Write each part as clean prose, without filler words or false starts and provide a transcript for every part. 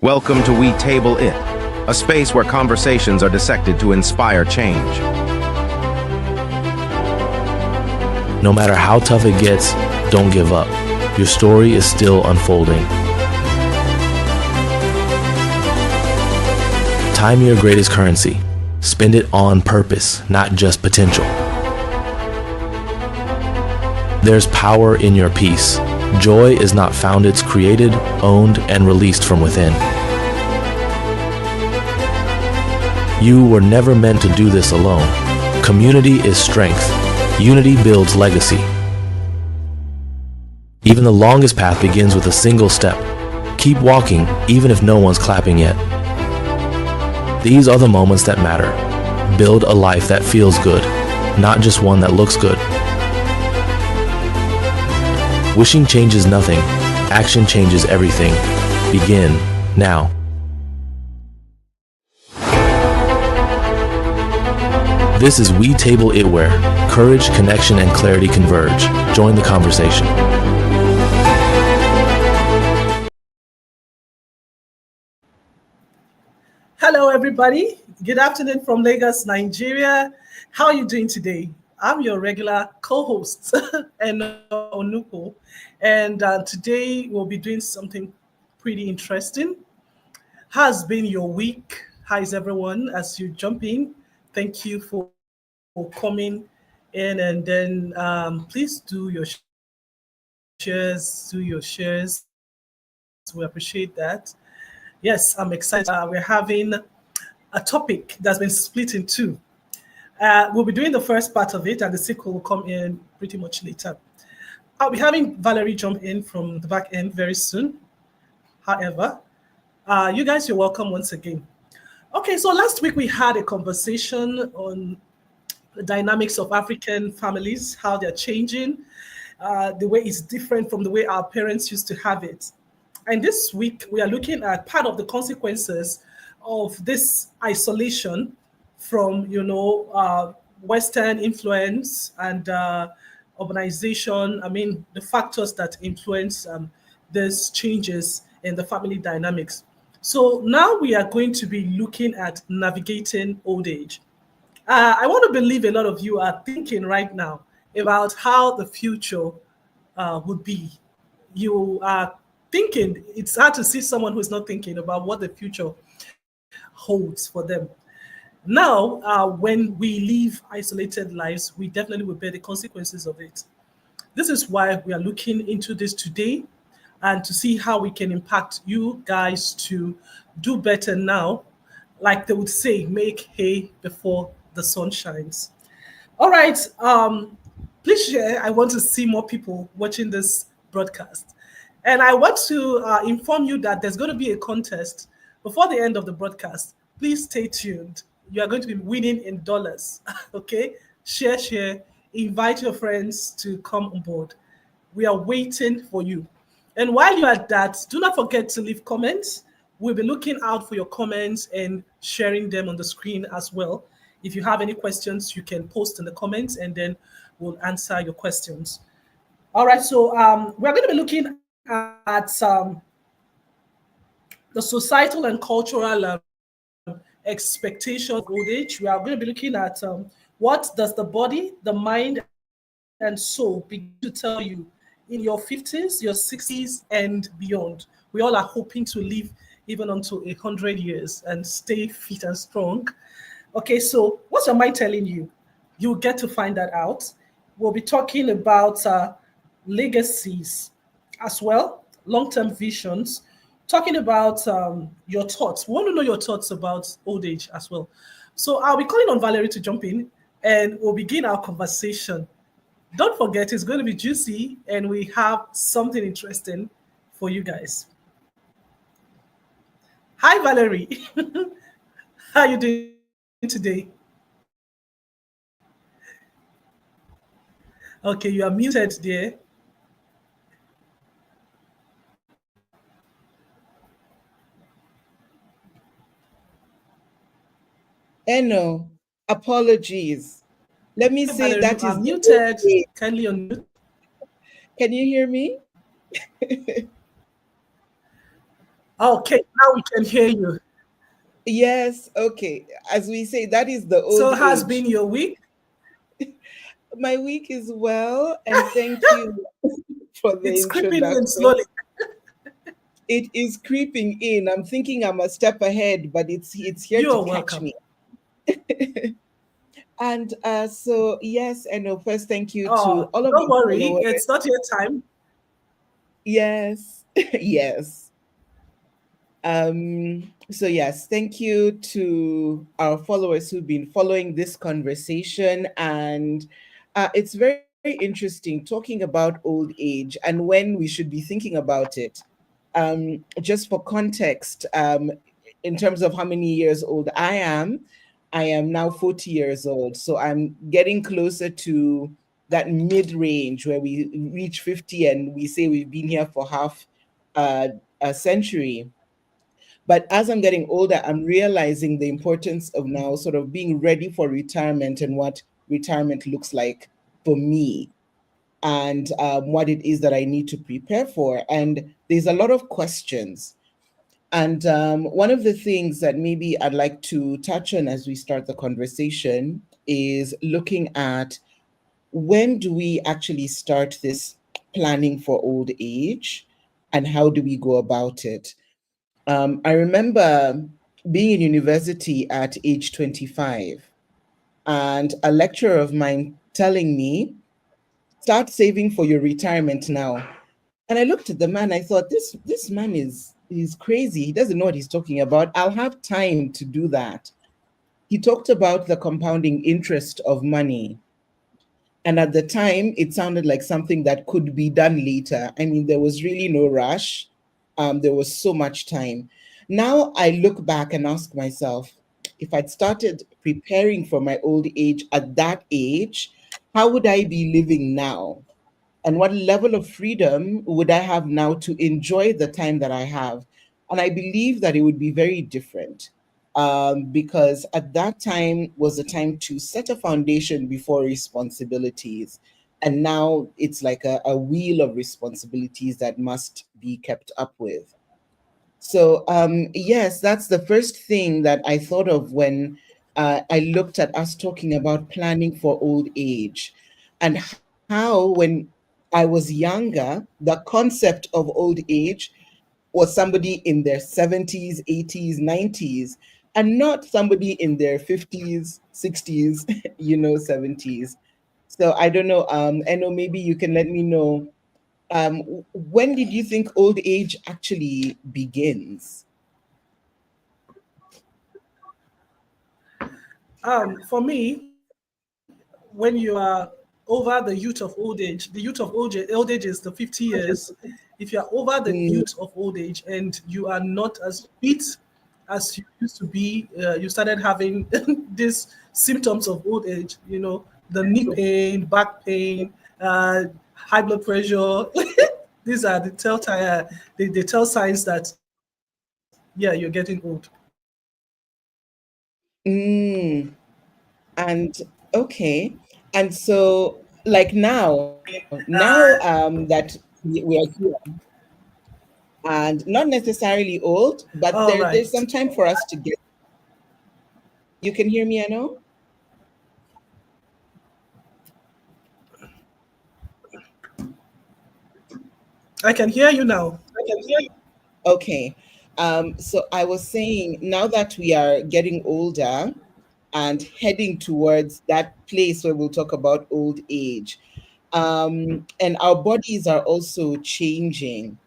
Welcome to We Table It, a space where conversations are dissected to inspire change. No matter how tough it gets, don't give up. Your story is still unfolding. Time your greatest currency. Spend it on purpose, not just potential. There's power in your peace. Joy is not found, it's created, owned, and released from within. You were never meant to do this alone. Community is strength. Unity builds legacy. Even the longest path begins with a single step. Keep walking, even if no one's clapping yet. These are the moments that matter. Build a life that feels good, not just one that looks good. Wishing changes nothing. Action changes everything. Begin now. This is We Table It, where courage, connection, and clarity converge. Join the conversation. Hello, everybody. Good afternoon from Lagos, Nigeria. How are you doing today? I'm your regular co-host, Onuko, and today we'll be doing something pretty interesting. How's been your week? How is everyone as you jump in? Thank you for coming in, and then please do your shares. We appreciate that. Yes, I'm excited. We're having a topic that's been split in two. We'll be doing the first part of it, and the sequel will come in pretty much later. I'll be having Valerie jump in from the back end very soon. However, you guys, you're welcome once again. Okay, so last week we had a conversation on the dynamics of African families, how they're changing, the way it's different from the way our parents used to have it. And this week we are looking at part of the consequences of this isolation from, Western influence and urbanization. I mean, the factors that influence these changes in the family dynamics. So now we are going to be looking at navigating old age. I want to believe a lot of you are thinking right now about how the future would be. You are thinking, it's hard to see someone who's not thinking about what the future holds for them. Now, when we live isolated lives, we definitely will bear the consequences of it. This is why we are looking into this today and to see how we can impact you guys to do better now. Like they would say, make hay before the sun shines. All right. Please share. I want to see more people watching this broadcast. And I want to inform you that there's going to be a contest before the end of the broadcast. Please stay tuned. You are going to be winning in dollars. Okay? Share. Invite your friends to come on board. We are waiting for you. And while you're at that, do not forget to leave comments. We'll be looking out for your comments and sharing them on the screen as well. If you have any questions, you can post in the comments and then we'll answer your questions. All right, so we're going to be looking at the societal and cultural expectations of old age. We are going to be looking at what does the body, the mind, and soul begin to tell you in your 50s, your 60s, and beyond. We all are hoping to live even until 100 years and stay fit and strong. Okay, so what's your mind telling you? You'll get to find that out. We'll be talking about legacies as well, long-term visions, talking about your thoughts. We want to know your thoughts about old age as well. So I'll be calling on Valerie to jump in and we'll begin our conversation. Don't forget, it's going to be juicy and we have something interesting for you guys. Hi, Valerie. How are you doing today? Okay, you are muted there. Eno, apologies. Let me Hi, say Valerie, that you is are the muted. okay. Kindly unmute. Can you hear me? Okay, now we can hear you. Yes, okay. As we say, that is the So old has been age. your week? My week is well, and thank you for the It's creeping in introduction. slowly. It is creeping in. I'm thinking I'm a step ahead, but it's here You to are catch welcome. me. And so yes, and first thank you to Oh, all of don't our worry, followers. it's not your time. Yes, yes. So yes, thank you to our followers who've been following this conversation, and it's very interesting talking about old age and when we should be thinking about it. Just for context, in terms of how many years old I am now 40 years old, so I'm getting closer to that mid range where we reach 50 and we say we've been here for half uh, a century. But as I'm getting older, I'm realizing the importance of now sort of being ready for retirement and what retirement looks like for me, and what it is that I need to prepare for. And there's a lot of questions. And one of the things that maybe I'd like to touch on as we start the conversation is looking at when do we actually start this planning for old age and how do we go about it? I remember being in university at age 25 and a lecturer of mine telling me, start saving for your retirement now. And I looked at the man, I thought, this man is crazy. He doesn't know what he's talking about. I'll have time to do that. He talked about the compounding interest of money. And at the time, it sounded like something that could be done later. I mean, there was really no rush. There was so much time. Now I look back and ask myself, if I'd started preparing for my old age at that age, how would I be living now? And what level of freedom would I have now to enjoy the time that I have? And I believe that it would be very different, because at that time was a time to set a foundation before responsibilities. And now it's like a wheel of responsibilities that must be kept up with. So, yes, that's the first thing that I thought of when I looked at us talking about planning for old age, and how, when I was younger, the concept of old age was somebody in their 70s, 80s, 90s, and not somebody in their 50s, 60s, 70s. So I don't know. I know maybe you can let me know, when did you think old age actually begins? For me, when you are over the youth of old age, the youth of old age is the 50 years. If you are over the Mm, youth of old age and you are not as fit as you used to be, you started having these symptoms of old age, the knee pain, back pain, high blood pressure. These are the telltale, the tell signs that, yeah, you're getting old. mm, and okay. And so, like now that we are here, and not necessarily old, but All there's right. some time for us to get. You can hear me, I know? I can hear you now. Okay. So I was saying, now that we are getting older and heading towards that place where we'll talk about old age, and our bodies are also changing.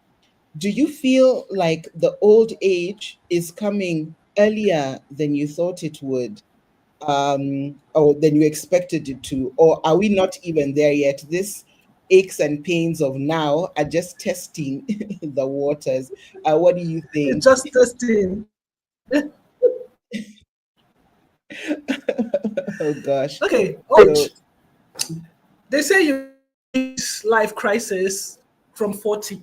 Do you feel like the old age is coming earlier than you thought it would, or than you expected it to? Or are we not even there yet? This aches and pains of now are just testing the waters. What do you It's think? just testing. Oh gosh. Okay, So, age. They say you reach life crisis from 40.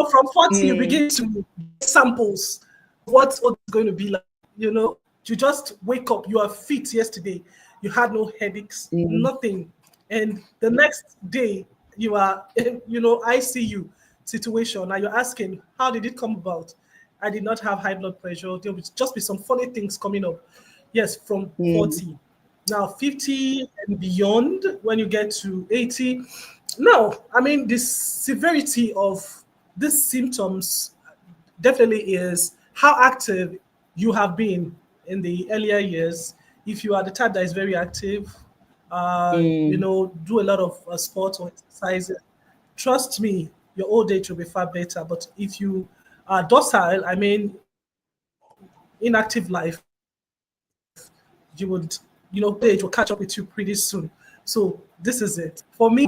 From 40, you mm, begin to get samples of what it's going to be like. You just wake up, you are fit yesterday, you had no headaches, mm, nothing. And the next day, you are, ICU. situation and you're asking, how did it come about? I did not have high blood pressure. There will just be some funny things coming up. Yes, from 40. Now, 50 and beyond, when you get to 80. No, I mean, the severity of these symptoms definitely is how active you have been in the earlier years. If you are the type that is very active, do a lot of sports or exercise, trust me, your old age will be far better. But if you are docile, I mean, inactive life, you would, age will catch up with you pretty soon. So this is it. For me,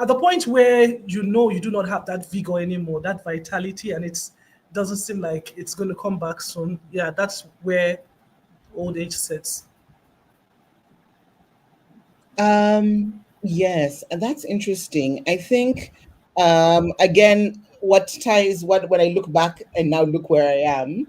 at the point where you do not have that vigor anymore, that vitality, and it doesn't seem like it's going to come back soon, yeah, that's where old age sets. Yes, and that's interesting. I think, again, what when I look back and now look where I am,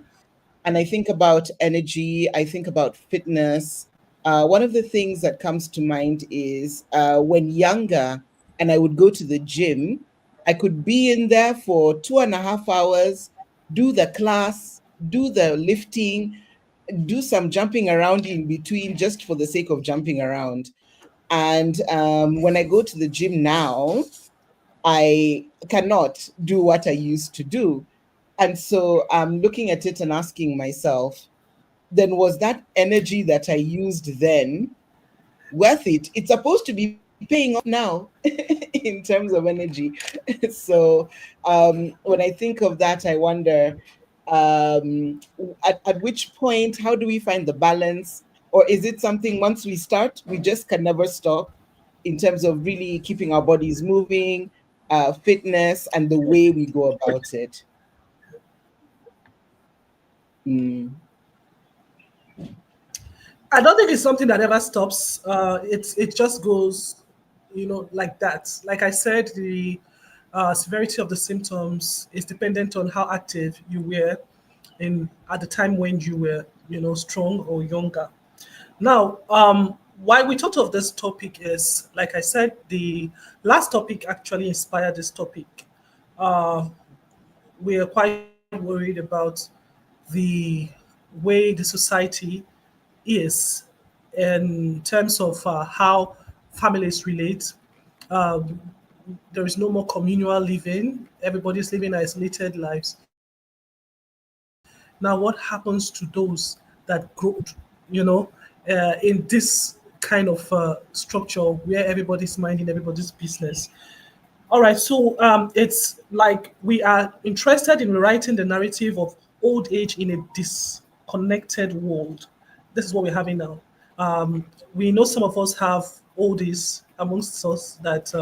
and I think about energy, I think about fitness. One of the things that comes to mind is when younger, and I would go to the gym, I could be in there for 2.5 hours, do the class, do the lifting, do some jumping around in between just for the sake of jumping around. And when I go to the gym now, I cannot do what I used to do. And so I'm looking at it and asking myself, then was that energy that I used then worth it? It's supposed to be paying off now in terms of energy. So when I think of that, I wonder at which point, how do we find the balance? Or is it something once we start, we just can never stop in terms of really keeping our bodies moving, fitness, and the way we go about it? I don't think it's something that ever stops. It just goes, like that. Like I said, the severity of the symptoms is dependent on how active you were in at the time when you were, strong or younger. Now, why we thought of this topic is, like I said, the last topic actually inspired this topic. We are quite worried about the way the society is in terms of how families relate. Um, there is no more communal living. Everybody's living isolated lives. Now, what happens to those that grow, in this kind of structure where everybody's minding everybody's business? All right, so it's like we are interested in writing the narrative of old age in a disconnected world. This is what we're having now. We know some of us have oldies amongst us that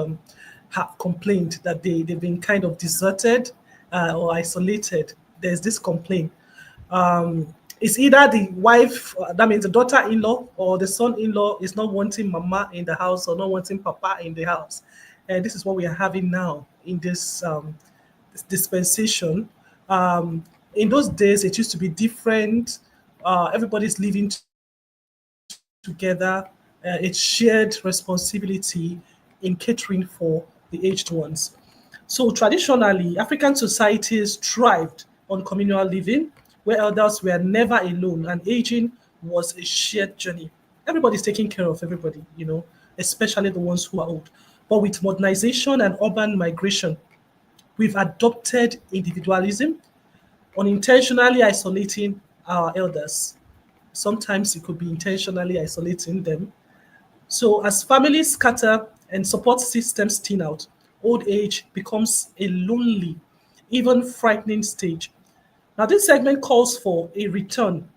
have complained that they've been kind of deserted or isolated. There's this complaint. It's either the wife, that means the daughter-in-law or the son-in-law is not wanting mama in the house or not wanting papa in the house. And this is what we are having now in this dispensation. In those days, it used to be different. Everybody's living together. It's shared responsibility in catering for the aged ones. So traditionally, African societies thrived on communal living, where elders were never alone and aging was a shared journey. Everybody's taking care of everybody, especially the ones who are old. But with modernization and urban migration, we've adopted individualism, unintentionally isolating our elders. Sometimes it could be intentionally isolating them. So as families scatter and support systems thin out, old age becomes a lonely, even frightening stage. Now, this segment calls for a return,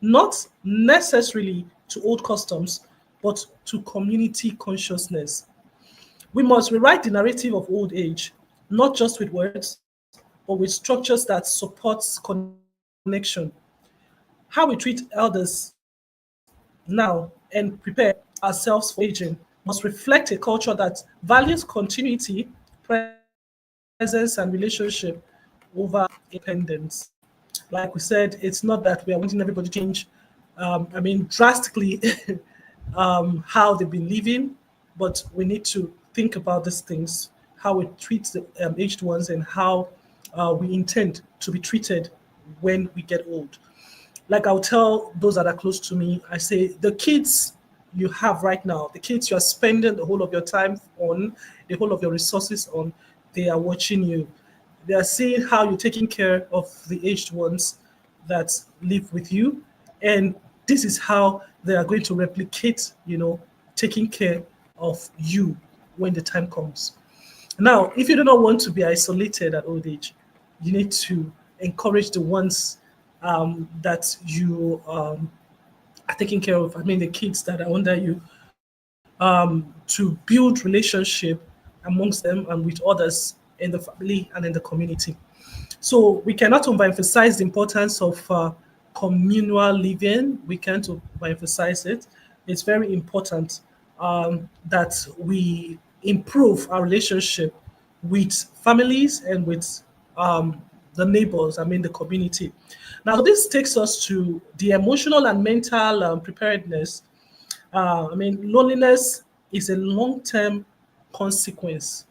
not necessarily to old customs, but to community consciousness. We must rewrite the narrative of old age, not just with words, but with structures that supports connection. How we treat elders now and prepare ourselves for aging must reflect a culture that values continuity, presence, and relationship over independence. Like we said, it's not that we are wanting everybody to change, drastically how they've been living, but we need to think about these things. how we treat the aged ones, and how we intend to be treated when we get old. Like I'll tell those that are close to me, I say, the kids you have right now, the kids you are spending the whole of your time on, the whole of your resources on, they are watching you. They are seeing how you're taking care of the aged ones that live with you. And this is how they are going to replicate, taking care of you when the time comes. Now, if you do not want to be isolated at old age, you need to encourage the ones that you are taking care of. I mean, the kids that are under you, to build relationship amongst them and with others in the family and in the community. So we cannot overemphasize the importance of communal living. We can't overemphasize it. It's very important that we improve our relationship with families and with the neighbors, I mean the community. Now, this takes us to the emotional and mental preparedness. I mean, loneliness is a long-term consequence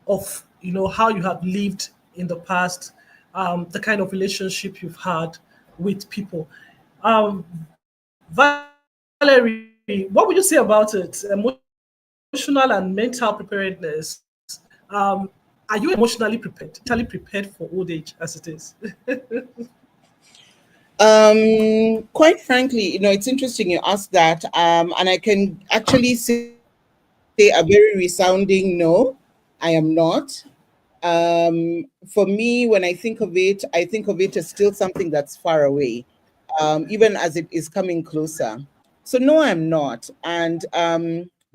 of how you have lived in the past, the kind of relationship you've had with people. Um, Valerie, what would you say about it? Emotional and mental preparedness. Um, are you emotionally prepared, mentally prepared for old age as it is? Quite frankly, it's interesting you asked that, and I can actually say a very resounding no. I am not. For me, when I think of it, I think of it as still something that's far away, even as it is coming closer. So no, I'm not, and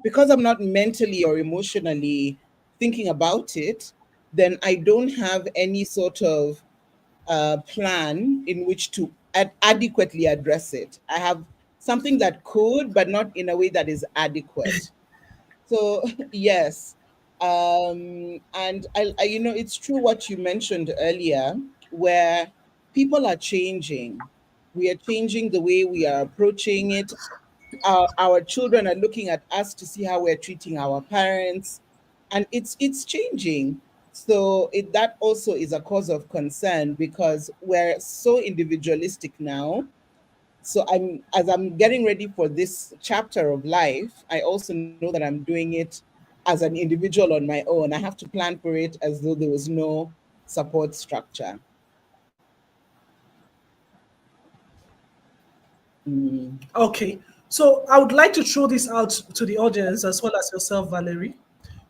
because I'm not mentally or emotionally thinking about it, then I don't have any sort of plan in which to adequately address it. I have something that could, but not in a way that is adequate. So yes, and it's true what you mentioned earlier, where people are changing. We are changing the way we are approaching it. Our children are looking at us to see how we're treating our parents, and it's changing. So that also is a cause of concern because we're so individualistic now. So as I'm getting ready for this chapter of life, I also know that I'm doing it as an individual on my own. I have to plan for it as though there was no support structure. Okay, so I would like to throw this out to the audience as well as yourself, Valerie.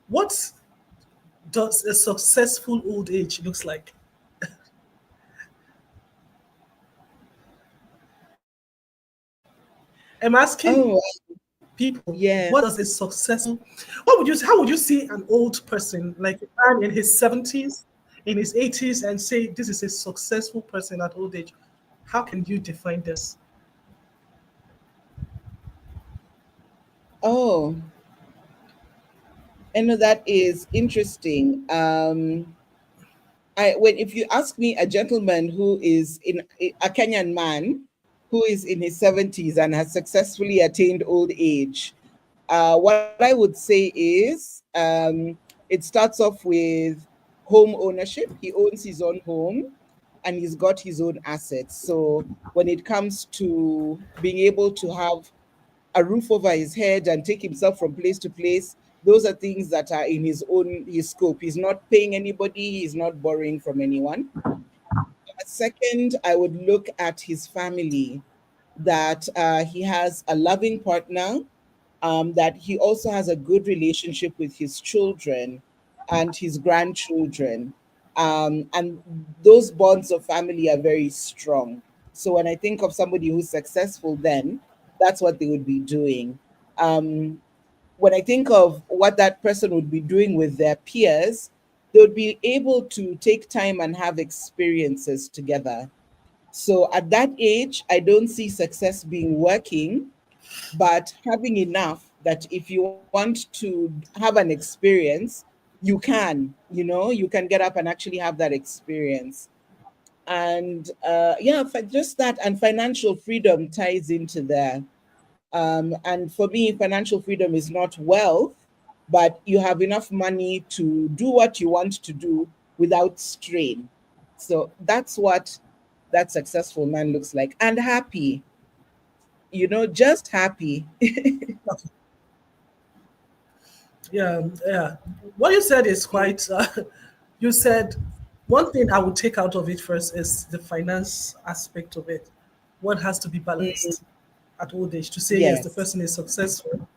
What does a successful old age looks like? I'm asking Oh, people, yeah. what does a successful, how would you see an old person, like a man in his 70s, in his 80s, and say this is a successful person at old age? How can you define this? Oh, I know that is interesting. If you ask me, a gentleman who is in a Kenyan man who is in his 70s and has successfully attained old age, what I would say is it starts off with home ownership. He owns his own home and he's got his own assets. So when it comes to being able to have a roof over his head and take himself from place to place, those are things that are in his scope. He's not paying anybody, he's not borrowing from anyone. Second, I would look at his family, that he has a loving partner, that he also has a good relationship with his children and his grandchildren. And those bonds of family are very strong. So when I think of somebody who's successful, then that's what they would be doing. Um, when I think of what that person would be doing with their peers, they would be able to take time and have experiences together. So at that age, I don't see success being working, but having enough that if you want to have an experience, you can get up and actually have that experience. And just that, and financial freedom ties into there. And for me, financial freedom is not wealth, but you have enough money to do what you want to do without strain. So that's what that successful man looks like, and happy, just happy. Yeah, yeah. What you said is quite. You said one thing I would take out of it first is the finance aspect of it. What has to be Mm, balanced at old age to say yes, the yes. person is successful.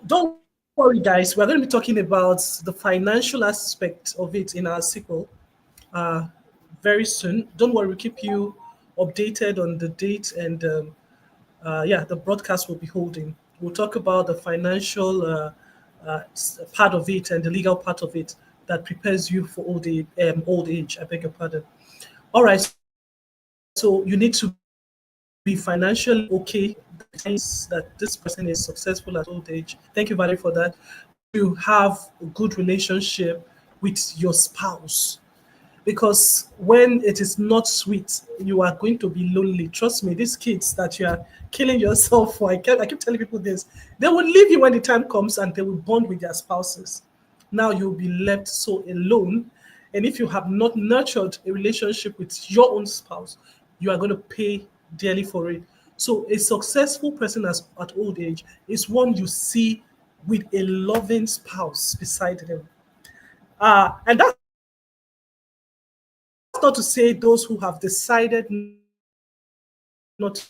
Don't worry, guys. We're going to be talking about the financial aspect of it in our sequel uh, very soon. Don't worry, we'll keep you updated on the date and yeah, the broadcast will be holding. We'll talk about the financial part of it and the legal part of it that prepares you for old age. I beg your pardon. All right, so you need to be financially okay. That this person is successful at old age. Thank you, Valerie, for that. You have a good relationship with your spouse because when it is not sweet, you are going to be lonely. Trust me, these kids that you are killing yourself for, I keep telling people this, they will leave you when the time comes and they will bond with their spouses. Now you'll be left so alone. And if you have not nurtured a relationship with your own spouse, you are going to pay dearly for it. So a successful person at old age is one you see with a loving spouse beside them. And that's not to say those who have decided not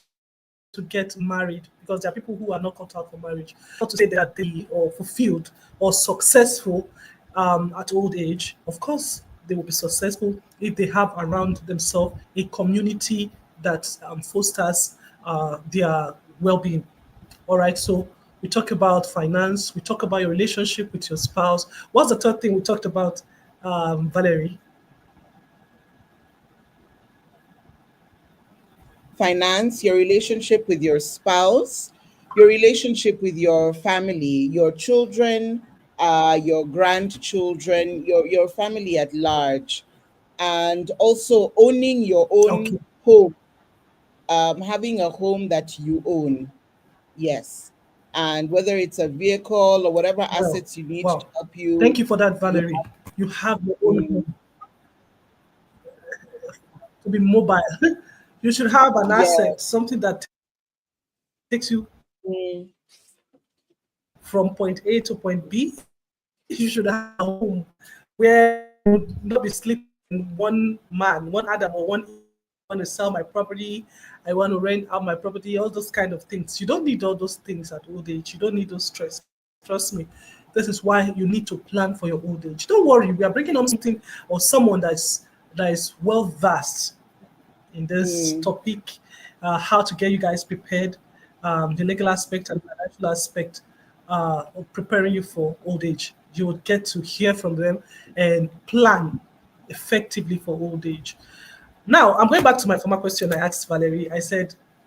to get married, because there are people who are not cut out for marriage. Not to say they are happy or fulfilled or successful at old age. Of course, they will be successful if they have around themselves a community that fosters their well-being. All right, so we talk about finance. We talk about your relationship with your spouse. What's the third thing we talked about, Valerie? Finance, your relationship with your spouse, your relationship with your family, your children, your grandchildren, your family at large, and also owning your own Okay. home, having a home that you own. Yes. And whether it's a vehicle or whatever Well, assets you need to wow. help you, Thank you for that, you Valerie. have You have your own to, home to be mobile. You should have an yeah. asset, something that takes you Mm, from point A to point B. You should have a home where you would not be sleeping one man, one Adam, or one. I want to sell my property. I want to rent out my property. All those kind of things. You don't need all those things at old age. You don't need those stress. Trust me. This is why you need to plan for your old age. Don't worry. We are bringing on something or someone that is well versed in this mm. topic, how to get you guys prepared, the legal aspect and financial aspect of preparing you for old age. You will get to hear from them and plan effectively for old age. Now, I'm going back to my former question I asked Valerie. I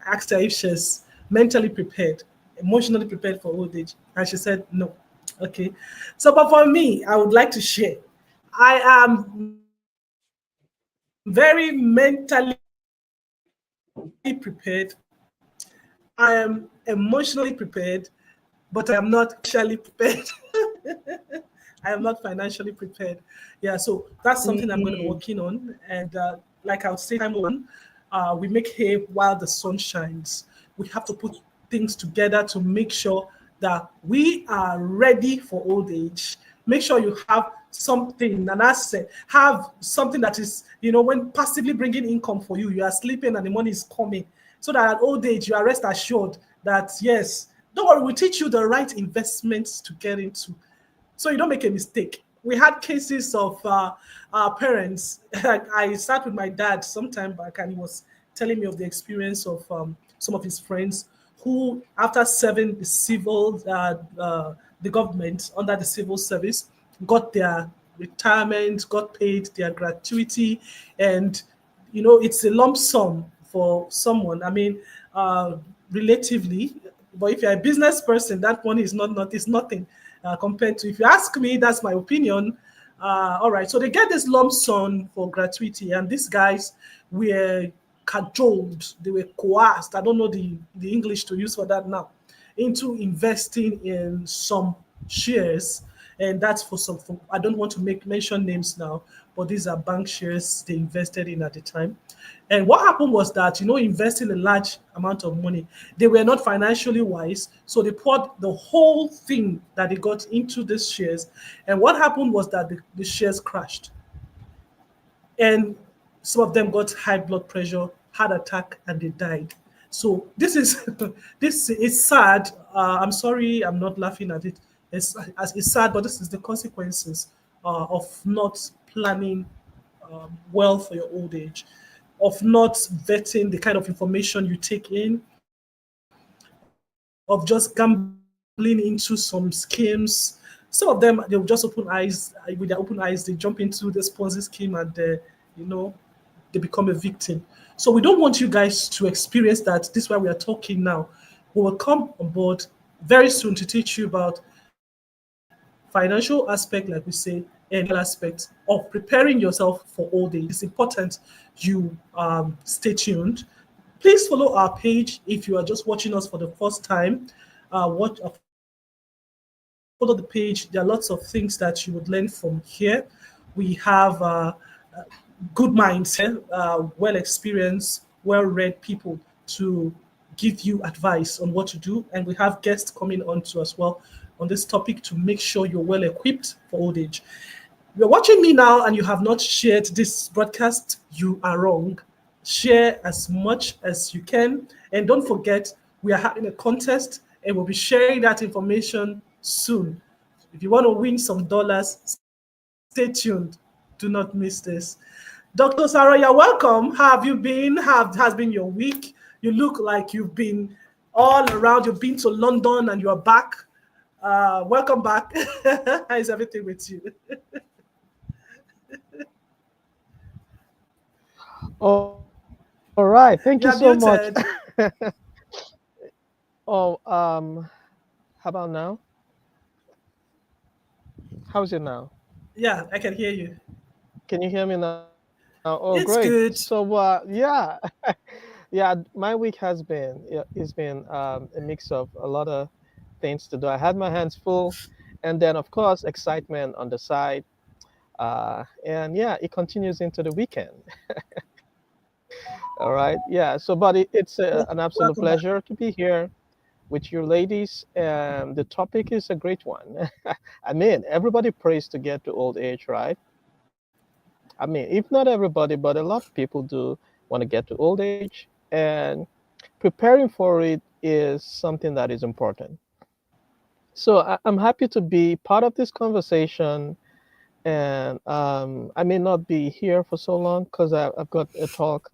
asked her if she's mentally prepared, emotionally prepared for old age. And she said no. Okay. So, but for me, I would like to share. I am very mentally prepared. I am emotionally prepared, but I am not actually prepared. I am not financially prepared. Yeah, so that's something I'm going to be Mm. working on. And like I would say, time one, we make hay while the sun shines. We have to put things together to make sure that we are ready for old age. Make sure you have something, an asset, have something that is, when passively bringing income for you, you are sleeping and the money is coming. So that at old age, you are rest assured that, yes, don't worry, we teach you the right investments to get into so you don't make a mistake. We had cases of our parents. I sat with my dad some time back, and he was telling me of the experience of some of his friends who, after serving the government under the civil service, got their retirement, got paid their gratuity, and it's a lump sum for someone. I mean, relatively, but if you're a business person, that money is nothing compared to. If you ask me, that's my opinion. All right, so they get this lump sum for gratuity, and these guys were cajoled, they were coerced. I don't know the English to use for that now, into investing in some shares, and that's for some. I don't want to mention names now, but these are bank shares they invested in at the time. And what happened was that, investing a large amount of money, they were not financially wise, so they poured the whole thing that they got into these shares. And what happened was that the shares crashed, and some of them got high blood pressure, heart attack, and they died. So this is this is sad. I'm sorry, I'm not laughing at it. It's sad, but this is the consequences of not planning well for your old age, of not vetting the kind of information you take in, of just gambling into some schemes. Some of them, they'll just open eyes, with their open eyes, they jump into the Ponzi scheme, and you know they become a victim. So we don't want you guys to experience that. This is why we are talking now. We will come on board very soon to teach you about financial aspect, like we say, and aspect of preparing yourself for old age. It's important you stay tuned. Please follow our page if you are just watching us for the first time. Follow the page. There are lots of things that you would learn from here. We have good minds, well experienced, well read people to give you advice on what to do. And we have guests coming on to as well on this topic to make sure you're well equipped for old age. You're watching me now and you have not shared this broadcast, you are wrong. Share as much as you can. And don't forget, we are having a contest and we'll be sharing that information soon. If you want to win some dollars, stay tuned. Do not miss this. Dr. Sarah, you're welcome. How have you been? How has been your week? You look like you've been all around. You've been to London and you're back. Welcome back. How is everything with you? Oh, all right. Thank you You're so much. muted. Oh, how about now? How's it now? Yeah, I can hear you. Can you hear me now? Oh, It's great. good. So, yeah, yeah, my week has been, yeah, it's been a mix of a lot of things to do. I had my hands full, and then of course excitement on the side. And yeah, it continues into the weekend. All right. Yeah. So, but it's an absolute Welcome back. pleasure to be here with you ladies. And the topic is a great one. I mean, everybody prays to get to old age, right? I mean, if not everybody, but a lot of people do want to get to old age. And preparing for it is something that is important. So I'm happy to be part of this conversation. And I may not be here for so long because I've got a talk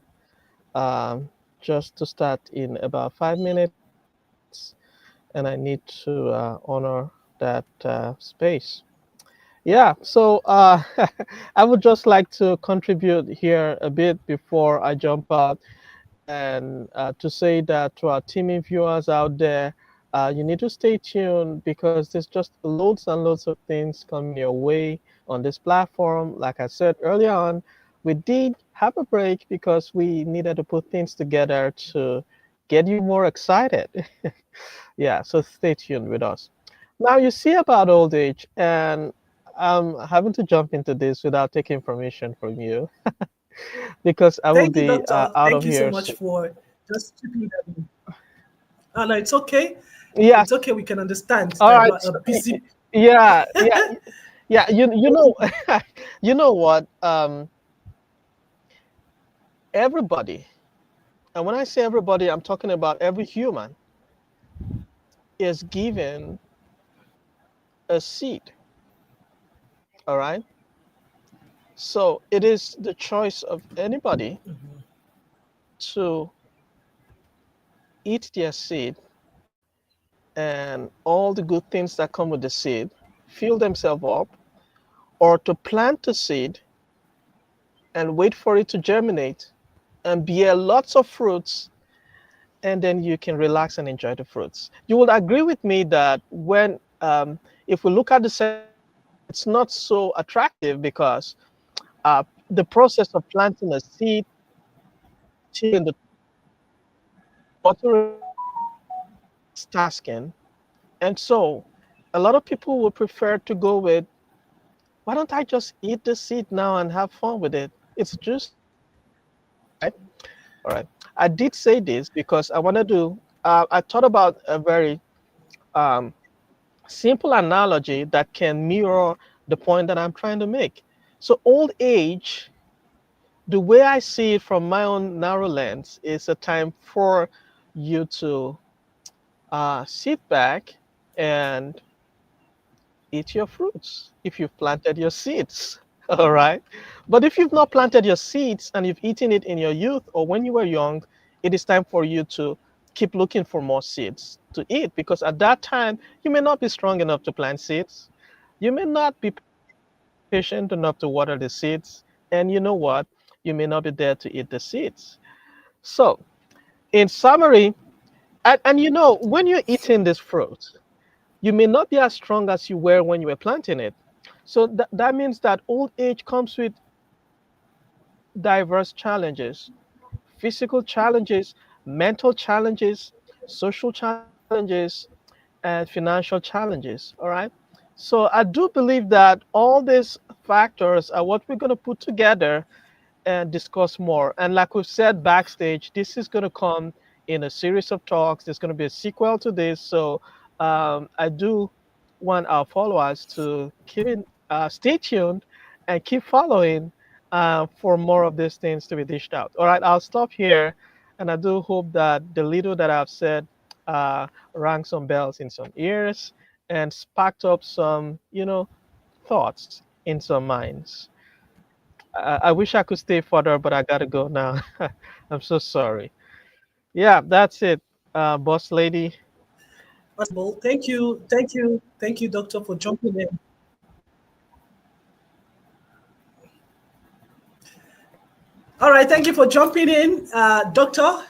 um, just to start in about 5 minutes, and I need to honor that space. Yeah, so I would just like to contribute here a bit before I jump out, and to say that to our teaming viewers out there, you need to stay tuned because there's just loads and loads of things coming your way on this platform. Like I said earlier on, we did have a break because we needed to put things together to get you more excited. Yeah, so stay tuned with us. Now, you see about old age, and I'm having to jump into this without taking permission from you because I will Thank you, be Doctor. out Thank of you so here. much for just keeping that in. No, it's okay. Yes. It's okay. We can understand All that you right. are a busy. Yeah, yeah, yeah. You know, you know what? Everybody, and when I say everybody, I'm talking about every human is given a seed. All right. So it is the choice of anybody to eat their seed and all the good things that come with the seed, fill themselves up, or to plant the seed and wait for it to germinate and bear lots of fruits, and then you can relax and enjoy the fruits. You will agree with me that when, if we look at the seed, it's not so attractive because the process of planting a seed, tilling the watering, tasking, and so a lot of people would prefer to go with, why don't I just eat the seed now and have fun with it? It's just right. All right. I did say this because I wanted to. I thought about a very um, simple analogy that can mirror the point that I'm trying to make. So, old age, the way I see it from my own narrow lens, is a time for you to sit back and eat your fruits if you've planted your seeds. All right. But if you've not planted your seeds and you've eaten it in your youth or when you were young, it is time for you to keep looking for more seeds to eat, because at that time, you may not be strong enough to plant seeds. You may not be patient enough to water the seeds. And you know what? You may not be there to eat the seeds. So, in summary, and you know, when you're eating this fruit, you may not be as strong as you were when you were planting it. So that means that old age comes with diverse challenges, physical challenges, mental challenges, social challenges, and financial challenges. All right. So I do believe that all these factors are what we're going to put together and discuss more. And like we've said backstage, this is going to come in a series of talks. There's going to be a sequel to this. So I do want our followers to stay tuned and keep following for more of these things to be dished out. All right, I'll stop here. And I do hope that the little that I've said rang some bells in some ears and sparked up some, thoughts in some minds. I wish I could stay further, but I gotta go now. I'm so sorry. Yeah, that's it, boss lady. Possible. Thank you, Doctor, for jumping in. All right, thank you for jumping in, Doctor.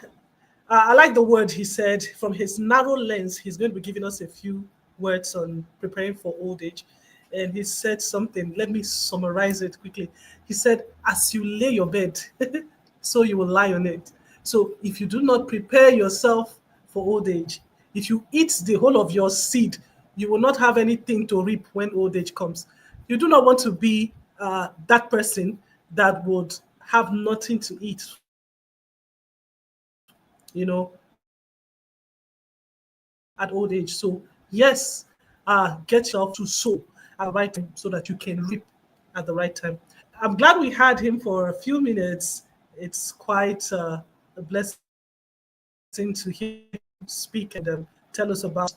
I like the word he said. From his narrow lens, he's going to be giving us a few words on preparing for old age. And he said something. Let me summarize it quickly. He said, as you lay your bed, so you will lie on it. So if you do not prepare yourself for old age, if you eat the whole of your seed, you will not have anything to reap when old age comes. You do not want to be that person that would have nothing to eat, you know, at old age. So yes, get yourself to sow at the right time so that you can reap at the right time. I'm glad we had him for a few minutes. It's quite a blessing to hear him speak and tell us about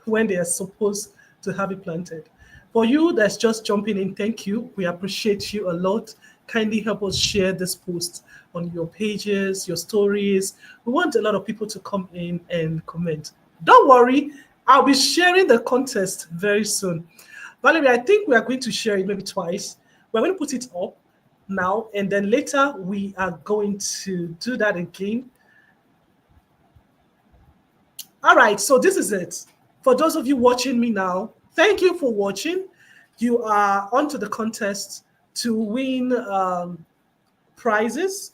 when they are supposed to have it planted. For you that's just jumping in, thank you. We appreciate you a lot. Kindly help us share this post on your pages, your stories. We want a lot of people to come in and comment. Don't worry, I'll be sharing the contest very soon. Valerie, I think we are going to share it maybe twice. We're going to put it up now, and then later we are going to do that again. All right, so this is it. For those of you watching me now, thank you for watching. You are onto the contest to win prizes.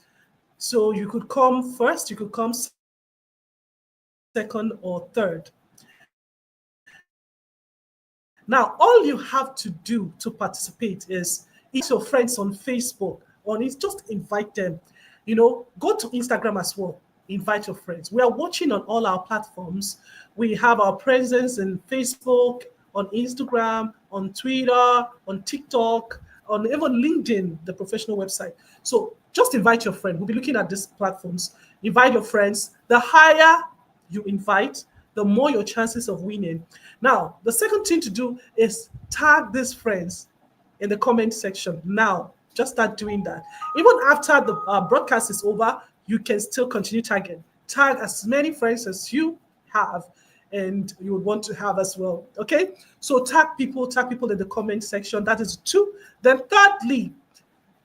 So you could come first, you could come second or third. Now, all you have to do to participate is each your friends on Facebook, or it's just invite them. Go to Instagram as well. Invite your friends. We are watching on all our platforms. We have our presence in Facebook, on Instagram, on Twitter, on TikTok, on even LinkedIn, the professional website. So just invite your friend. We'll be looking at these platforms. Invite your friends. The higher you invite, the more your chances of winning. Now, the second thing to do is tag these friends in the comment section. Now, just start doing that. Even after the broadcast is over, you can still continue tagging. Tag as many friends as you have and you would want to have as well. Okay? So tag people in the comment section. That is two. Then thirdly,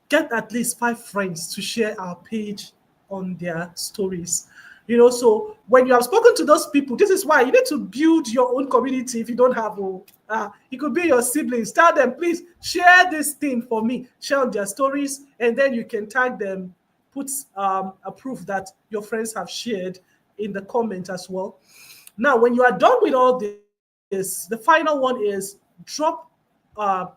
get at least 5 friends to share our page on their stories. So when you have spoken to those people, this is why you need to build your own community. If you don't have it could be your siblings. Tell them, please share this thing for me, share on their stories, and then you can tag them, put a proof that your friends have shared in the comment as well. Now when you are done with all this, is the final one is drop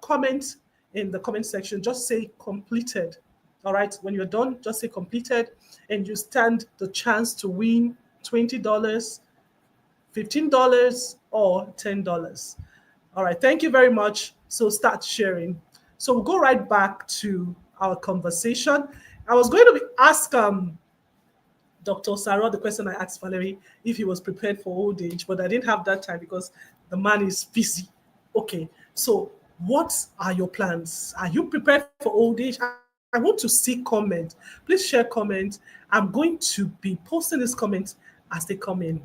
comment in the comment section. Just say completed. All right. When you're done, just say completed, and you stand the chance to win $20, $15, or $10. All right. Thank you very much. So start sharing. So we'll go right back to our conversation. I was going to ask Dr. Sarah the question I asked Valerie if he was prepared for old age, but I didn't have that time because the man is busy. Okay, so what are your plans? Are you prepared for old age? I want to see comment. Please share comment. I'm going to be posting this comment as they come in.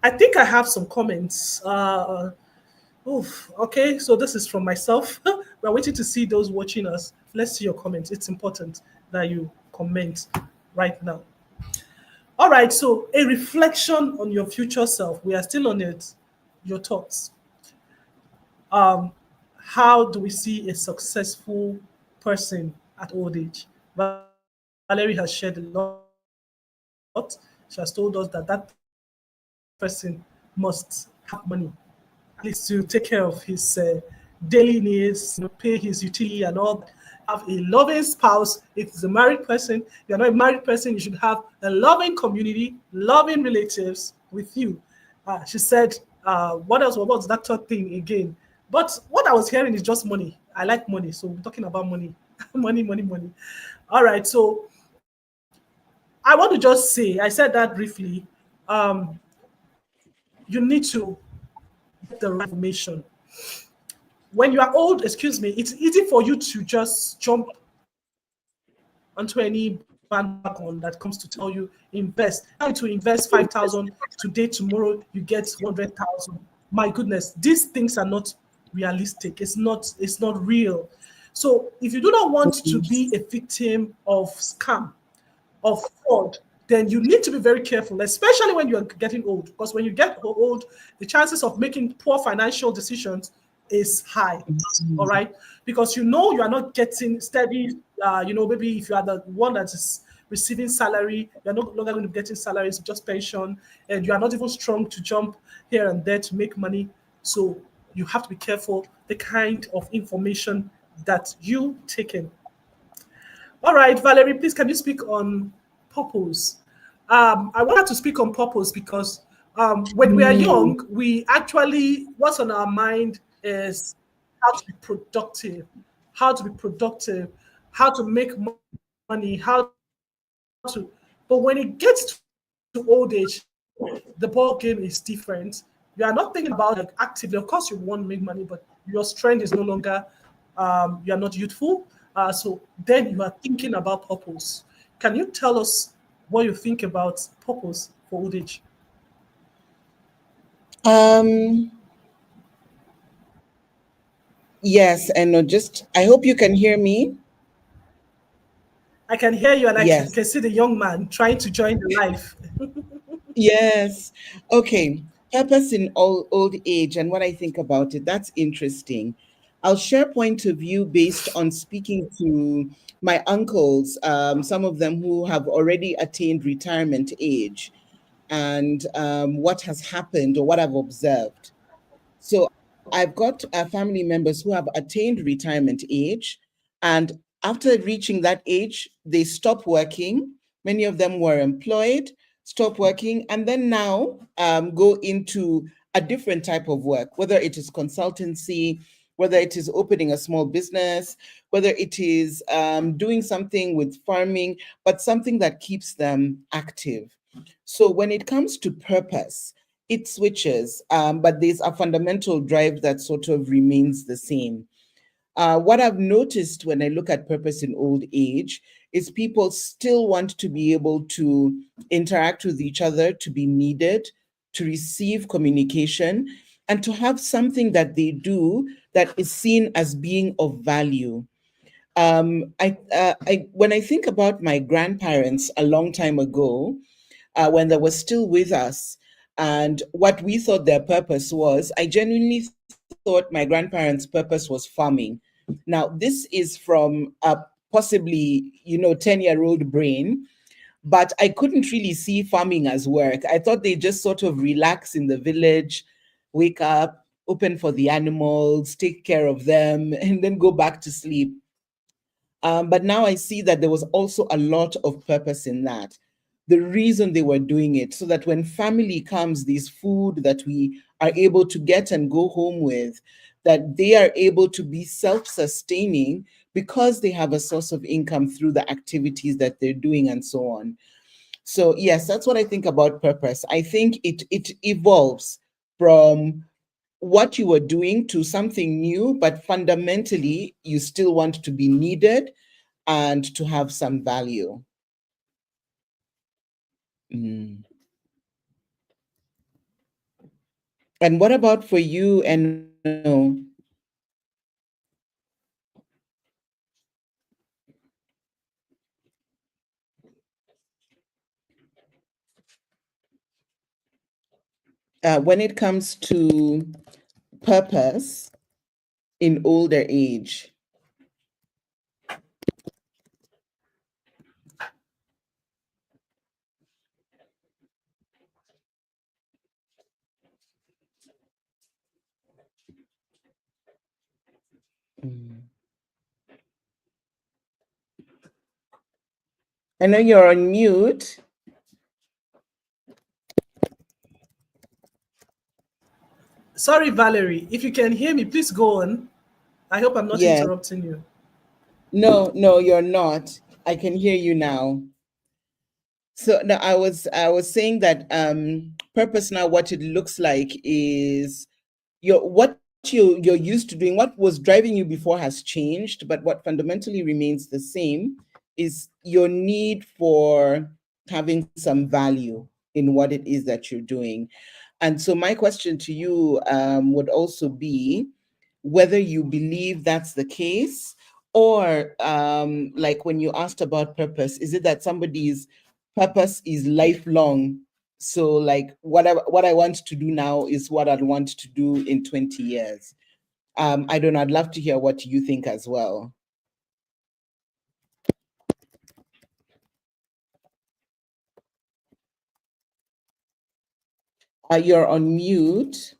I think I have some comments. Okay, so this is from myself. We're waiting to see those watching us. Let's see your comments. It's important that you comment right now. All right, so a reflection on your future self. We are still on it. Your thoughts. How do we see a successful person at old age? Valerie has shared a lot. She has told us that that person must have money, at least to take care of his daily needs, pay his utility and all. Have a loving spouse. If it's a married person, you're not a married person, you should have a loving community, loving relatives with you. She said, what else? What was that third thing again? But what I was hearing is just money. I like money, so we're talking about money. money. All right, so I want to just say, I said that briefly. You need to get the right information. When you are old, excuse me, it's easy for you to just jump onto any bandwagon that comes to tell you invest. Trying to invest 5,000 today, tomorrow you get 100,000. My goodness, these things are not realistic. It's not real. So if you do not want to be a victim of scam, of fraud, then you need to be very careful, especially when you're getting old. Because when you get old, the chances of making poor financial decisions is high. All right, because you are not getting steady. Maybe if you are the one that is receiving salary, you're no longer going to be getting salaries, just pension, and you are not even strong to jump here and there to make money. So you have to be careful the kind of information that you take in. All right, Valerie, please can you speak on purpose? I wanted to speak on purpose because when we are young, we actually, what's on our mind is how to be productive, how to make money, but when it gets to old age, the ball game is different. You are not thinking about it actively. Of course, you want to make money, but your strength is no longer, you are not youthful. So then you are thinking about purpose. Can you tell us what you think about purpose for old age? Yes, and I hope you can hear me. I can hear you, and Yes. I can see the young man trying to join the life. Yes. Okay. Purpose in old age and what I think about it. That's interesting. I'll share point of view based on speaking to my uncles, some of them who have already attained retirement age, and what has happened or what I've observed. So I've got family members who have attained retirement age, and after reaching that age, they stop working. Many of them were employed, stop working, and then now go into a different type of work, whether it is consultancy, whether it is opening a small business, whether it is doing something with farming, but something that keeps them active. So when it comes to purpose, it switches, but there's a fundamental drive that sort of remains the same. What I've noticed when I look at purpose in old age is people still want to be able to interact with each other, to be needed, to receive communication, and to have something that they do that is seen as being of value. When I think about my grandparents a long time ago, when they were still with us, and what we thought their purpose was, I genuinely thought my grandparents' purpose was farming. Now, this is from a possibly, 10-year-old brain, but I couldn't really see farming as work. I thought they just sort of relax in the village, wake up, open for the animals, take care of them, and then go back to sleep. But now I see that there was also a lot of purpose in that. The reason they were doing it, so that when family comes, this food that we are able to get and go home with, that they are able to be self-sustaining because they have a source of income through the activities that they're doing and so on. So yes, that's what I think about purpose. I think it evolves from what you were doing to something new, but fundamentally, you still want to be needed and to have some value. Mm. And what about for you? And when it comes to purpose in older age? Mm. I know you're on mute. Sorry, Valerie. If you can hear me, please go on. I hope I'm not Yeah. interrupting you. No, you're not. I can hear you now. So no, I was saying that purpose now, what it looks like is what you're used to doing, what was driving you before has changed, but what fundamentally remains the same is your need for having some value in what it is that you're doing. And so my question to you would also be whether you believe that's the case, or like when you asked about purpose, is it that somebody's purpose is lifelong? So like what I want to do now is what I'd want to do in 20 years. I don't know, I'd love to hear what you think as well. You're on mute.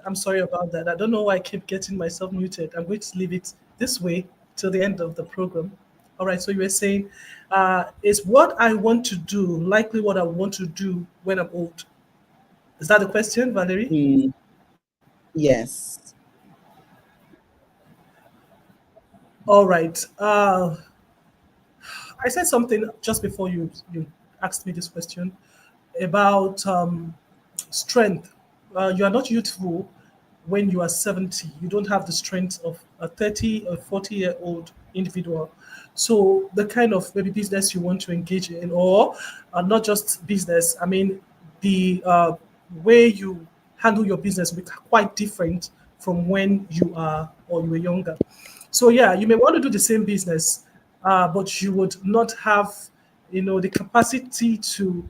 I'm sorry about that. I don't know why I keep getting myself muted. I'm going to leave it this way till the end of the program. All right. So you were saying, is what I want to do likely what I want to do when I'm old? Is that the question, Valerie? Hmm. Yes. All right. I said something just before you asked me this question about strength. You are not youthful when you are 70. You don't have the strength of a 30 or 40-year-old individual. So the kind of maybe business you want to engage in, or not just business, I mean, the way you handle your business will be quite different from when you are or you were younger. So yeah, you may want to do the same business, but you would not have, the capacity to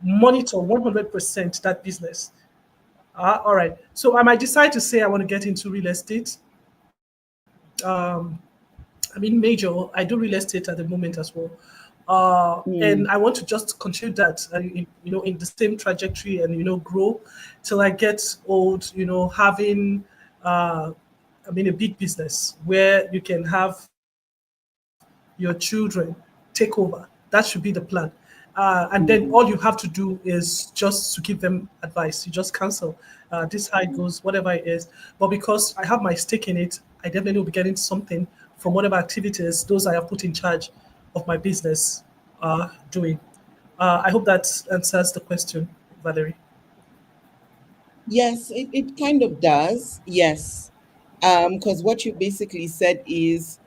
monitor 100% that business. All right. So I might decide to say I want to get into real estate. Um, I mean, major. I do real estate at the moment as well. Hmm. And I want to just continue that, in the same trajectory and, grow till I get old, having, a big business where you can have your children take over. That should be the plan. And then all you have to do is just to give them advice. You just cancel. This how it goes, whatever it is. But because I have my stake in it, I definitely will be getting something from whatever activities those I have put in charge of my business are doing. I hope that answers the question, Valerie. Yes, it kind of does. Yes. Because what you basically said is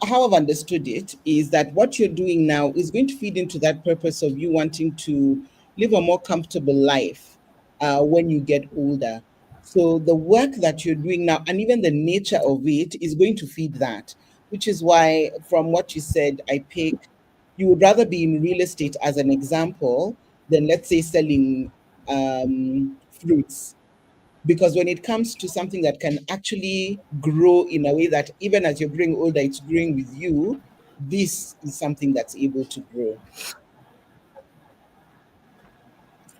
how I've understood it is that what you're doing now is going to feed into that purpose of you wanting to live a more comfortable life when you get older. So the work that you're doing now and even the nature of it is going to feed that, which is why, from what you said, I picked you would rather be in real estate as an example than, let's say, selling fruits, because when it comes to something that can actually grow in a way that even as you're growing older, it's growing with you, this is something that's able to grow.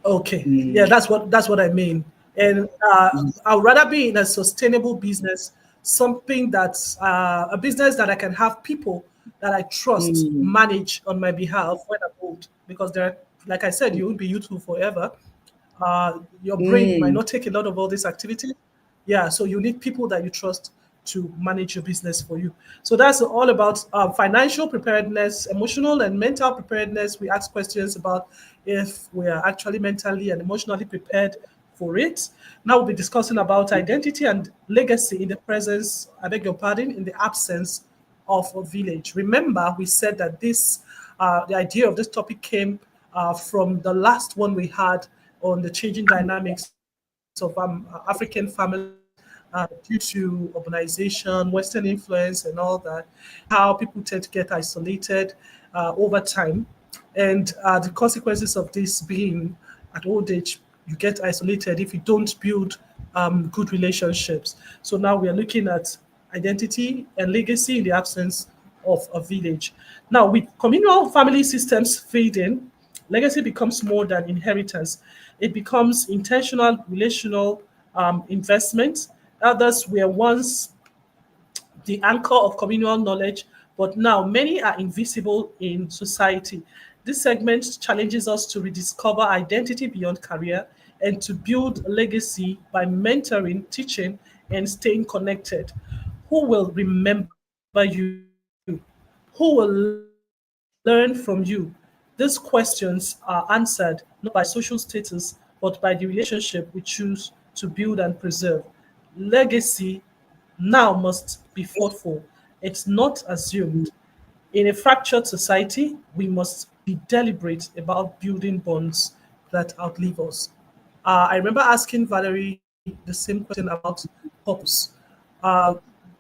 Okay, yeah, Mm, that's what I mean. And mm, I'd rather be in a sustainable business, something that's a business that I can have people that I trust mm, manage on my behalf when I'm old. Because they're, like I said, you won't be youthful forever. Your brain might mm, not take a lot of all this activity. Yeah, so you need people that you trust to manage your business for you. So that's all about financial preparedness, emotional and mental preparedness. We ask questions about if we are actually mentally and emotionally prepared for it. Now we'll be discussing about identity and legacy in the presence, I beg your pardon, in the absence of a village. Remember, we said that the idea of this topic came from the last one we had on the changing dynamics of African families due to urbanization, Western influence, and all that, how people tend to get isolated over time. And the consequences of this being at old age, you get isolated if you don't build good relationships. So now we are looking at identity and legacy in the absence of a village. Now, with communal family systems fading, legacy becomes more than inheritance. It becomes intentional, relational investment. Others were once the anchor of communal knowledge, but now many are invisible in society. This segment challenges us to rediscover identity beyond career and to build legacy by mentoring, teaching, and staying connected. Who will remember you? Who will learn from you? These questions are answered not by social status, but by the relationship we choose to build and preserve. Legacy now must be thoughtful. It's not assumed. In a fractured society, we must be deliberate about building bonds that outlive us. I remember asking Valerie the same question about purpose. Uh,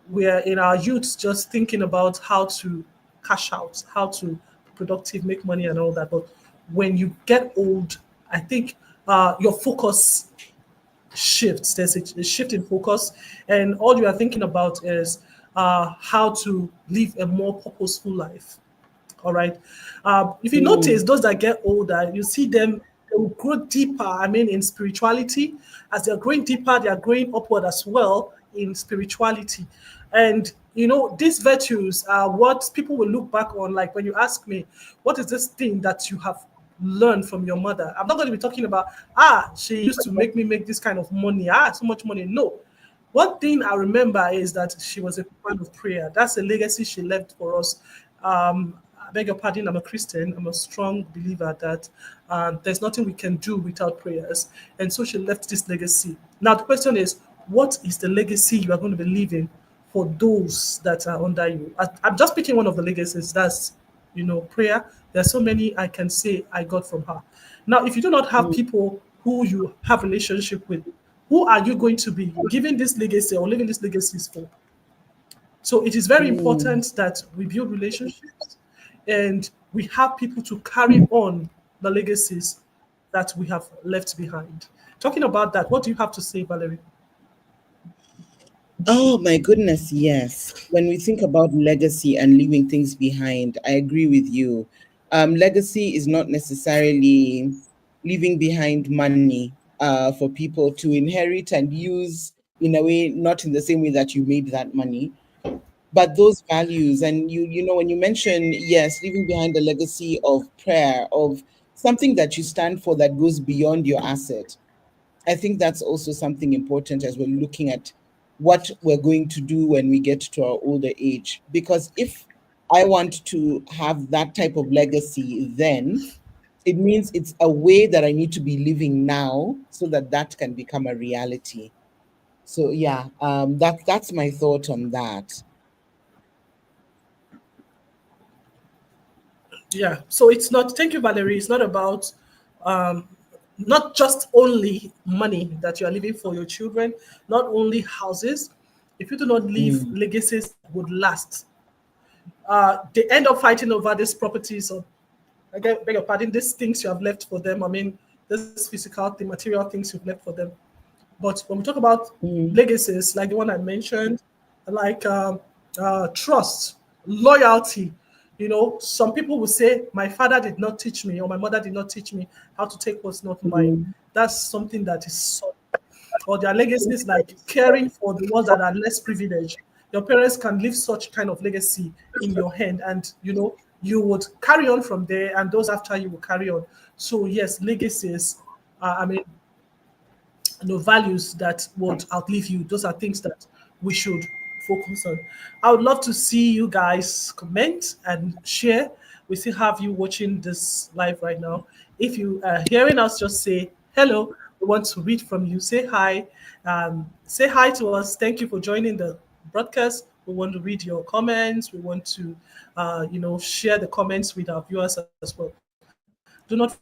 we're in our youth just thinking about how to cash out, how to be productive, make money, and all that. But when you get old, I think your focus shifts. There's a shift in focus, and all you are thinking about is how to live a more purposeful life. All right. If you mm, notice, those that get older, you see them they will grow deeper. I mean, in spirituality, as they're growing deeper, they are growing upward as well in spirituality. And these virtues are what people will look back on. Like when you ask me, what is this thing that you have learned from your mother? I'm not going to be talking about, she used to make me make this kind of money. So much money. No. One thing I remember is that she was a fan of prayer. That's a legacy she left for us. I beg your pardon, I'm a Christian. I'm a strong believer that there's nothing we can do without prayers. And so she left this legacy. Now, the question is, what is the legacy you are going to be leaving for those that are under you? I'm just picking one of the legacies. That's, prayer. There's so many I can say I got from her. Now, if you do not have mm, people who you have relationship with, who are you going to be giving this legacy or leaving this legacies for? So it is very mm. important that we build relationships and we have people to carry on the legacies that we have left behind. Talking about that, what do you have to say, Valerie? Oh my goodness, yes. When we think about legacy and leaving things behind, I agree with you. Legacy is not necessarily leaving behind money for people to inherit and use in a way, not in the same way that you made that money, but those values. And when you mention, yes, leaving behind a legacy of prayer, of something that you stand for that goes beyond your asset. I think that's also something important as we're looking at what we're going to do when we get to our older age. Because if I want to have that type of legacy, then it means it's a way that I need to be living now so that that can become a reality. So yeah, that's my thought on that. Yeah. So it's not, thank you, Valerie. It's not about um, not just only money that you are leaving for your children, not only houses. If you do not leave Mm, legacies that would last, they end up fighting over these properties or beg your pardon, these things you have left for them. I mean, this physical, the material things you've left for them. But when we talk about mm, legacies, like the one I mentioned, like trust, loyalty, You know, some people will say, my father did not teach me or my mother did not teach me how to take what's not mine. That's something that is so, or their legacies like caring for the ones that are less privileged. Your parents can leave such kind of legacy in your hand, and you know you would carry on from there, and those after you will carry on. So yes, legacies. I mean, values that would outlive you. Those are things that we should focus on. I would love to see you guys comment and share. We still have you watching this live right now. If you are hearing us, just say hello. We want to read from you. Say hi. Say hi to us. Thank you for joining the broadcast. We want to read your comments. We want to, share the comments with our viewers as well. Do not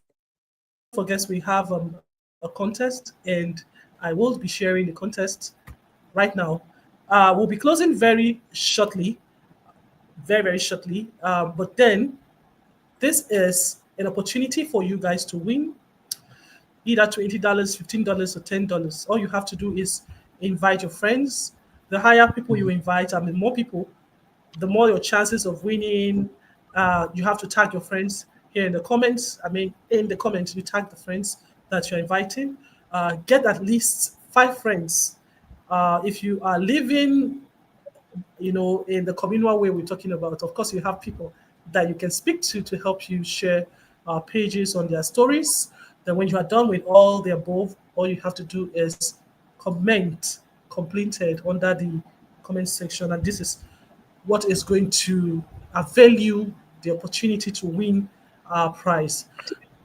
forget we have a contest, and I will be sharing the contest right now. We'll be closing very shortly, very, very shortly. But then this is an opportunity for you guys to win either $20, $15, or $10. All you have to do is invite your friends. The higher people you invite, I mean, more people, the more your chances of winning. You have to tag your friends here in the comments. I mean, in the comments, you tag the friends that you're inviting. Get at least 5 friends. If you are living, in the communal way we're talking about, of course, you have people that you can speak to help you share pages on their stories. Then when you are done with all the above, all you have to do is comment completed under the comment section. And this is what is going to avail you the opportunity to win our prize.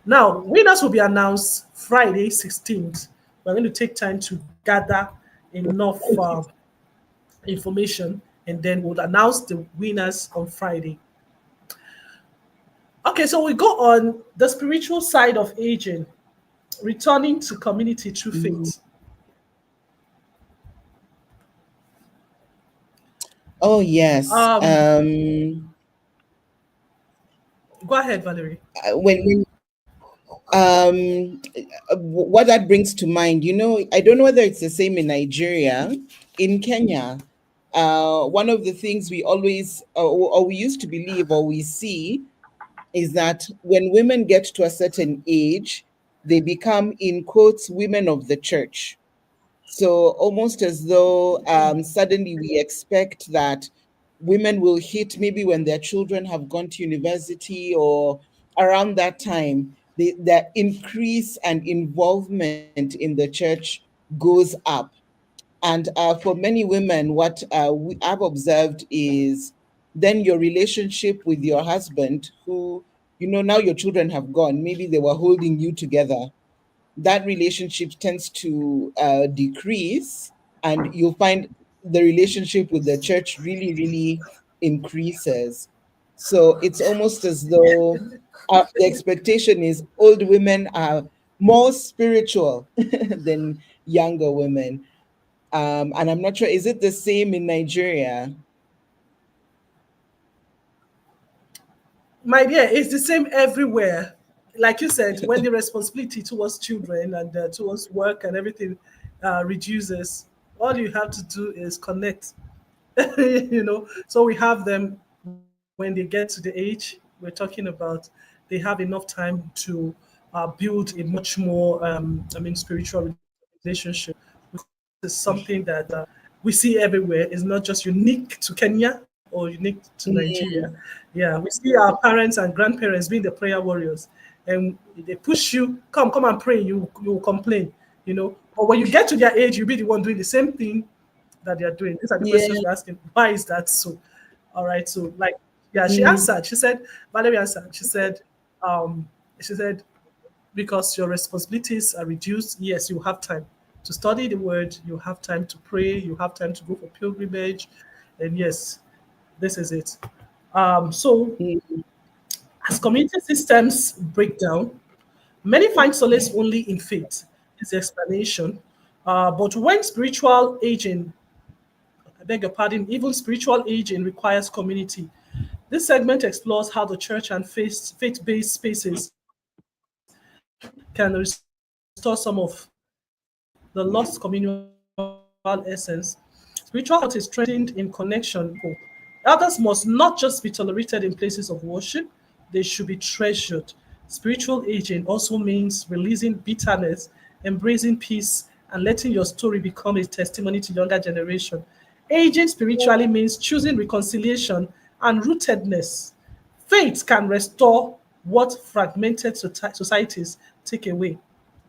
Now, winners will be announced Friday 16th. We're going to take time to gather enough information, and then we'll announce the winners on Friday. Okay, so we go on the spiritual side of aging, returning to community through faith. Oh, yes. Go ahead, Valerie. What that brings to mind, I don't know whether it's the same in Nigeria. In Kenya, one of the things we always, or we used to believe, or we see, is that when women get to a certain age, they become, in quotes, women of the church. So almost as though suddenly we expect that women will hit maybe when their children have gone to university or around that time, the increase and involvement in the church goes up. And for many women, what I've observed is then your relationship with your husband, who, now your children have gone, maybe they were holding you together, that relationship tends to decrease, and you'll find the relationship with the church really, really increases. So it's almost as though the expectation is old women are more spiritual than younger women. And I'm not sure, is it the same in Nigeria? My dear, it's the same everywhere. Like you said, when the responsibility towards children and towards work and everything reduces, all you have to do is connect. So we have them when they get to the age we're talking about, they have enough time to build a much more, spiritual relationship. It's something that we see everywhere. It's not just unique to Kenya or unique to Nigeria. Yeah, we see our parents and grandparents being the prayer warriors, and they push you, come and pray. You will complain, But when you get to their age, you'll be the one doing the same thing that they are doing. These are the questions we're asking. Why is that so? All right. So she answered. She said, Valerie answered. She said, because your responsibilities are reduced, yes, you have time to study the word, you have time to pray, you have time to go for pilgrimage, and yes, this is it. So as community systems break down, many find solace only in faith, is the explanation. But when spiritual aging, I beg your pardon, even spiritual aging requires community. This segment explores how the church and faith-based spaces can restore some of the lost communal essence. Spiritual health is strengthened in connection. Elders must not just be tolerated in places of worship, they should be treasured. Spiritual aging also means releasing bitterness, embracing peace, and letting your story become a testimony to younger generation. Aging spiritually means choosing reconciliation and rootedness. Faith can restore what fragmented societies take away,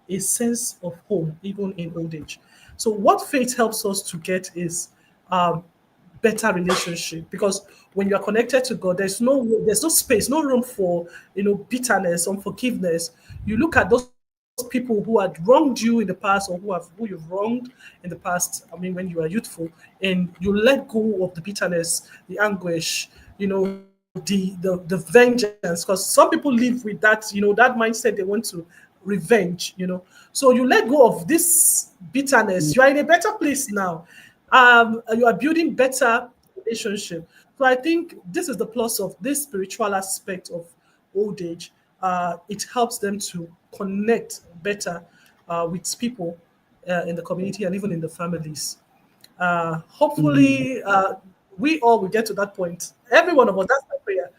a sense of home, even in old age. So, what faith helps us to get is um, better relationship, because when you are connected to God, there's no space, no room for bitterness, unforgiveness. You look at those people who had wronged you in the past, or who you've wronged in the past. I mean, when you are youthful, and you let go of the bitterness, the anguish, the vengeance, because some people live with that mindset. They want to revenge. So you let go of this bitterness. You are in a better place now. You are building better relationship. So I think this is the plus of this spiritual aspect of old age. It helps them to connect better with people in the community and even in the families. Hopefully, we all will get to that point. Every one of us, that's my prayer.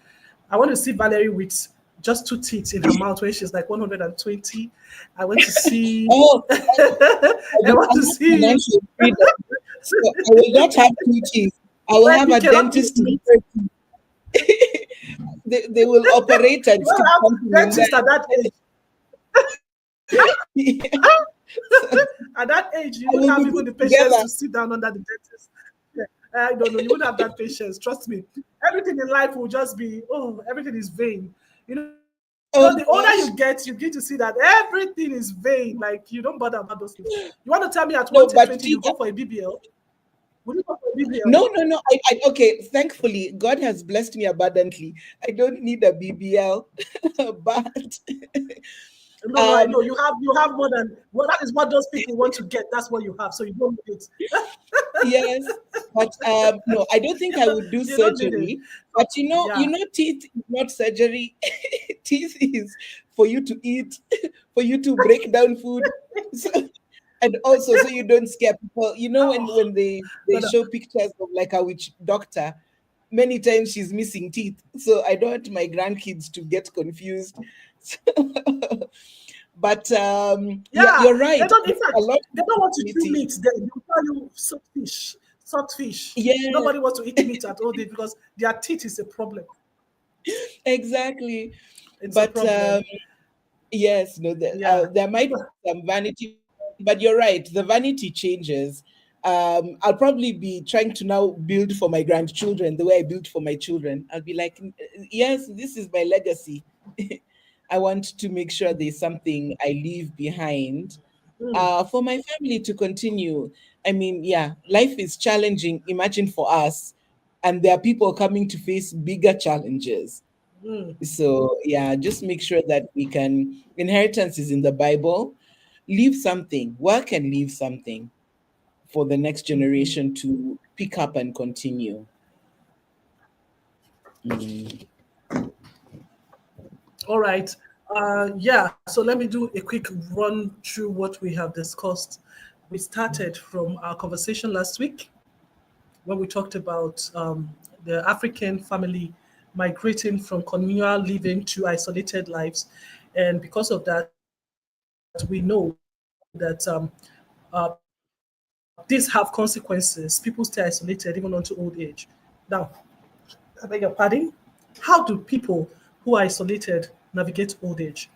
I want to see Valerie with just two teeth in her mouth when she's like 120. I want to see. Oh, I want to see. financial freedom. So I will not have two teeth. I will When have you a cannot dentist. eat meat. They will operate and You still don't have something in dentist at that age. there. At that age, you I won't will have be even the put patience together. to sit down under the dentist. Yeah. I don't know. You won't have that patience. Trust me. Everything in life will just be, everything is vain. You know, Oh the older gosh. you get to see that everything is vain. Like, you don't bother about those things. You want to tell me at No, but 120 you go for a BBL? Would you go for a BBL? no. Okay. Thankfully, God has blessed me abundantly. I don't need a BBL, but No, I know you have more than well. That is what those people want to get. That's what you have. So you don't need it. yes, but no, I don't think I would do You don't need it. surgery. But Yeah. teeth is not surgery. Teeth is for you to eat, for you to break down food, so, and also so you don't scare people. When Oh, they no, no. show pictures of like a witch doctor, many times she's missing teeth. So I don't want my grandkids to get confused. But yeah, Yeah, you're they right. don't. In A fact, lot they don't want to of chew community. meat. They will tell you salt fish. Yeah, Nobody wants to eat meat at all day because their teeth is a problem. exactly. It's a But problem. yes, no, Yeah. there might be some vanity, but you're right. The vanity changes. I'll probably be trying to now build for my grandchildren the way I built for my children. I'll be like, yes, this is my legacy. I want to make sure there's something I leave behind Mm, for my family to continue. I mean, yeah, life is challenging. Imagine for us, and there are people coming to face bigger challenges. mm, So yeah, just make sure that we can. Inheritance is in the Bible. Leave something. Work and leave something for the next mhm. generation to pick up and continue. Mm. All right. Yeah. So let me do a quick run through what we have discussed. We started from our conversation last week when we talked about the African family migrating from communal living to isolated lives. And because of that, we know that these have consequences. People stay isolated even unto old age. Now, I beg your pardon. How do people who are isolated navigate old age?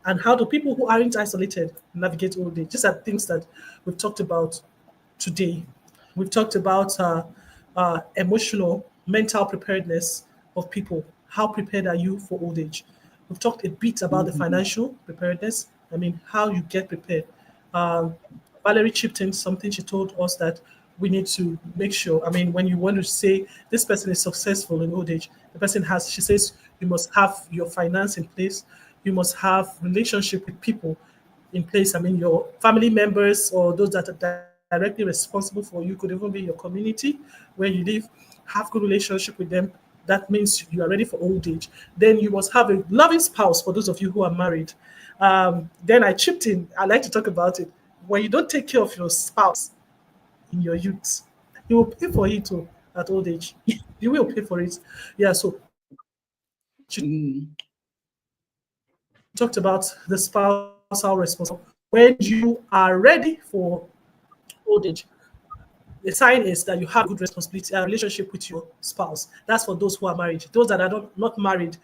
And how do people who aren't isolated navigate old age? These are things that we've talked about today. We've talked about emotional, mental preparedness of people. How prepared are you for old age? We've talked a bit about the Mhm. financial preparedness. I mean, how you get prepared. Um, Valerie chipped in something. She told us that we need to make sure. I mean, when you want to say this person is successful in old age, the person has. She says you must have your finance in place. You must have relationship with people in place. I mean, your family members or those that are directly responsible for you could even be your community where you live. Have good relationship with them. That means you are ready for old age. Then you must have a loving spouse for those of you who are married. Then I chipped in. I like to talk about it. When you don't take care of your spouse in your youth, he will pay for it too. at old age. You will pay for it. Yeah, so Mm. talked about the spousal responsibility. When you are ready for old age, the sign is that you have good responsibility and relationship with your spouse. That's for those who are married. Those that are not married,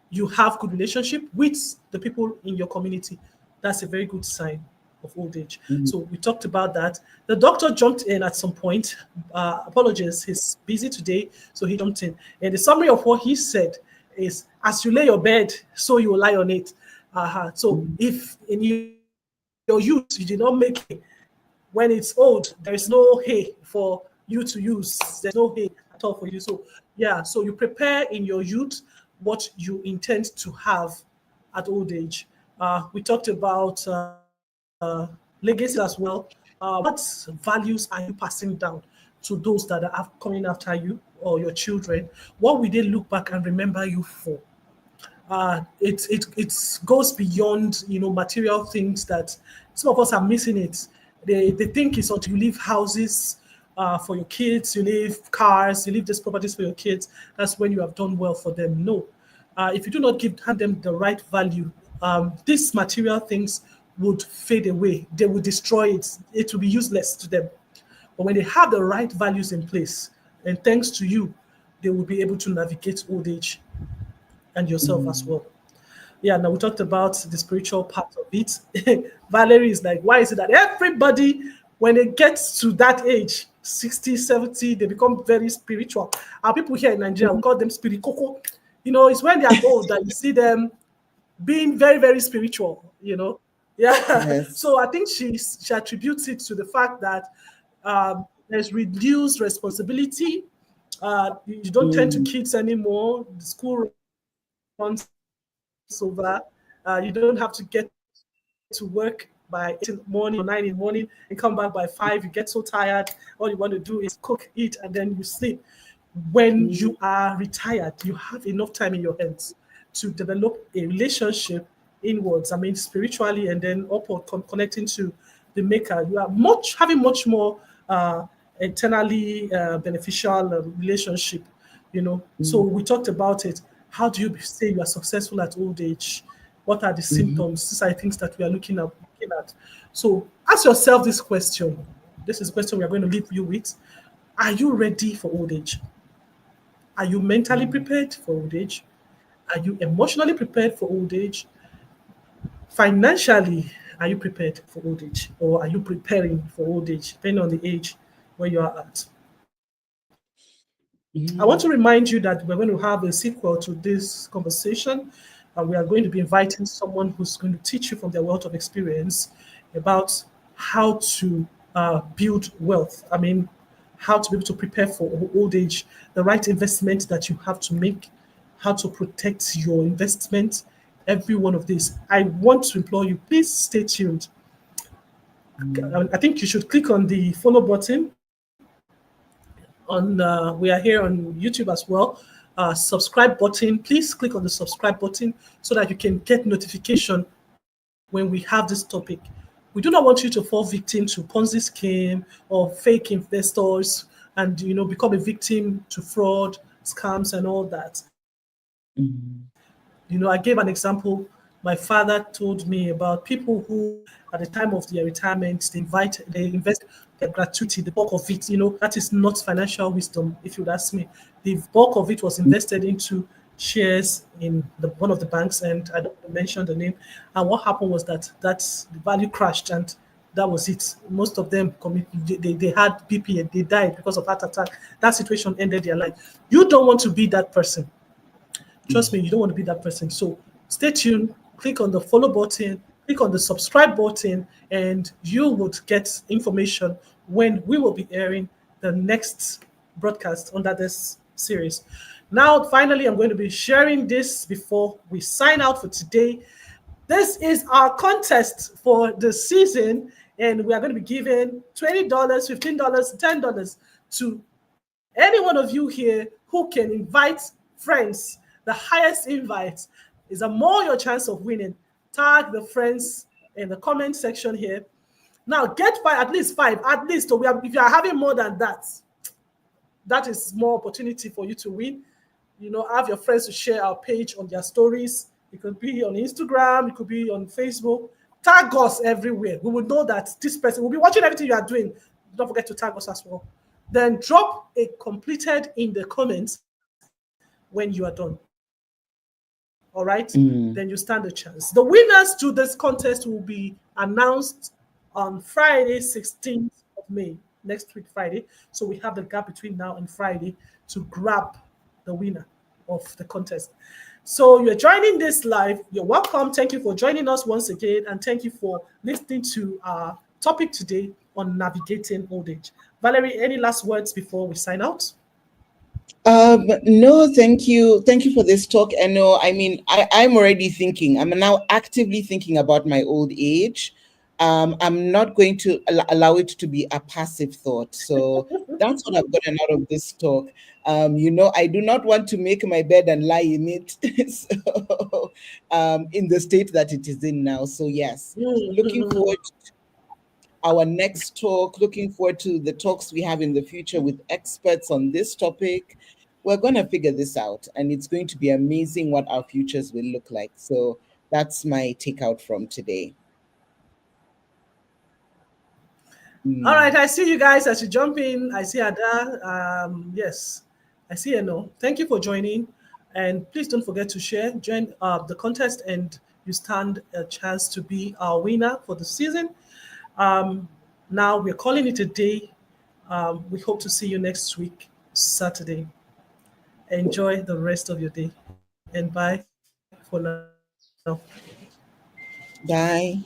you have good relationship with the people in your community. That's a very good sign of old age. Mm. So we talked about that. The doctor jumped in at some point. Apologies, he's busy today, so he jumped in. And the summary of what he said is, as you lay your bed, so you will lie on it. So if in your youth you did not make it, when it's old, there is no hay for you to use. There's no hay at all for you. So yeah, so you prepare in your youth what you intend to have at old age. We talked about legacy as well. What values are you passing down to those that are coming after you or your children? What will they look back and remember you for? It goes beyond material things that some of us are missing it. They think it's until you leave houses for your kids, you leave cars, you leave these properties for your kids. That's when you have done well for them. No, if you do not hand them the right value, these material things would fade away. They will destroy it. It will be useless to them. But when they have the right values in place, and thanks to you, they will be able to navigate old age and yourself as well. Yeah, now we talked about the spiritual part of it. Valerie is like, why is it that everybody, when they get to that age, 60, 70, they become very spiritual? Our people here in Nigeria, we call them spirit coco. It's when they are old that you see them being very, very spiritual. Yeah. Yes. So I think she attributes it to the fact that there's reduced responsibility. You don't tend to kids anymore. The school runs over. You don't have to get to work by 8 in the morning or 9 in the morning and come back by 5. You get so tired. All you want to do is cook, eat, and then you sleep. When you are retired, you have enough time in your hands to develop a relationship inwards. I mean, spiritually, and then upward connecting to the Maker. You are having much more internally beneficial relationship. So we talked about it. How do you say you are successful at old age? What are the symptoms? These are things that we are looking at. So ask yourself this question. This is a question we are going to leave you with. Are you ready for old age? Are you mentally prepared for old age? Are you emotionally prepared for old age? Financially, are you prepared for old age? Or are you preparing for old age, depending on the age where you are at? I want to remind you that we're going to have a sequel to this conversation, and we are going to be inviting someone who's going to teach you from their wealth of experience about how to build wealth. I mean, how to be able to prepare for old age, the right investment that you have to make, how to protect your investment, every one of these. I want to implore you, please stay tuned. I think you should click on the follow button. We are here on YouTube as well. Subscribe button. Please click on the subscribe button so that you can get notification when we have this topic. We do not want you to fall victim to Ponzi scheme or fake investors and become a victim to fraud, scams, and all that. I gave an example. My father told me about people who, at the time of their retirement, they invest their gratuity, the bulk of it. That is not financial wisdom, if you'd ask me. The bulk of it was invested into shares in one of the banks, and I don't mention the name. And what happened was that the value crashed, and that was it. Most of them they had BP and they died because of heart attack. That situation ended their life. You don't want to be that person. Trust me, you don't want to be that person. So stay tuned, click on the follow button, click on the subscribe button, and you would get information when we will be airing the next broadcast under this series. Now, finally, I'm going to be sharing this before we sign out for today. This is our contest for the season, and we are going to be giving $20, $15, $10 to any one of you here who can invite friends. The highest invite is more your chance of winning. Tag the friends in the comment section here. Now get at least five. At least if you are having more than that, that is more opportunity for you to win. Have your friends to share our page on their stories. It could be on Instagram, it could be on Facebook. Tag us everywhere. We will know that this person will be watching everything you are doing. Don't forget to tag us as well. Then drop a completed in the comments when you are done. All right? Then you stand a chance. The winners to this contest will be announced on Friday, 16th of May, next week, Friday. So we have the gap between now and Friday to grab the winner of the contest. So you're joining this live. You're welcome. Thank you for joining us once again. And thank you for listening to our topic today on navigating old age. Valerie, any last words before we sign out? No, thank you. Thank you for this talk. And no, I mean, I'm already thinking, I'm now actively thinking about my old age. I'm not going to allow it to be a passive thought. So that's what I've gotten out of this talk. I do not want to make my bed and lie in it. So, in the state that it is in now. So yes, looking forward to our next talk, looking forward to the talks we have in the future with experts on this topic. We're going to figure this out, and it's going to be amazing what our futures will look like. So that's my takeout from today. All right, I see you guys as you jump in. I see Ada. Yes, I see Eno. Thank you for joining. And please don't forget to share, join the contest, and you stand a chance to be our winner for the season. Now we're calling it a day. We hope to see you next week, Saturday. Enjoy the rest of your day, and bye for now. Bye.